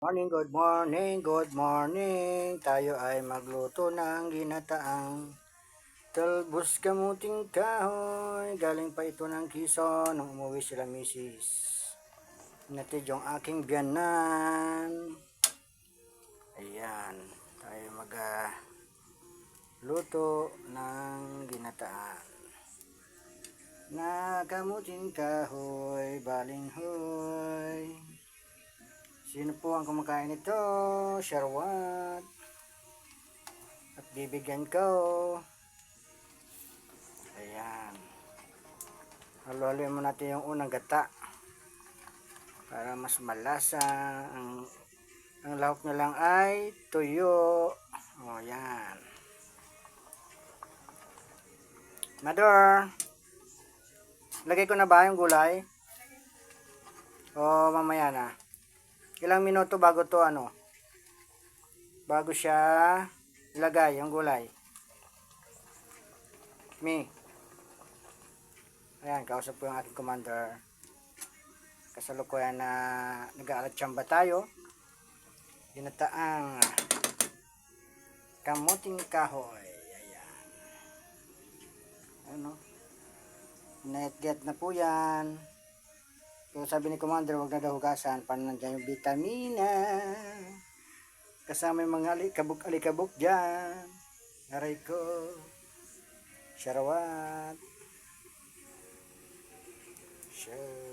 Morning, good morning, good morning. Tayo ay magluto ng ginataang talbos kamuting kahoy. Galing pa ito ng Quezon nung umuwi sila misis. Natid yung aking biyanan. Ayan, tayo luto ng ginataan na kamuting kahoy, balinghoy. Sino po ang kumakain nito? Sharwat. At bibigyan ko. Ayan. Haluhaluin mo natin yung unang gata. Para mas malasa. Ang lahok na lang ay tuyo. O, yan. Mother. Lagay ko na ba yung gulay? O, mamaya na. Ilang minuto bago to bago siya ilagay yung gulay. Ayan, kausap ko yung aking commander. Kasalukuyan na nag-aalat-tsamba tayo. Ginataang kamuting kahoy. Ayan. Ano? Net-get na po yan. Kaya sabi ni commander, huwag na daw hugasan. Paano nandiyan yung vitamina? Kasama yung mga alikabok dyan. Aray ko. Sharawat. Sure.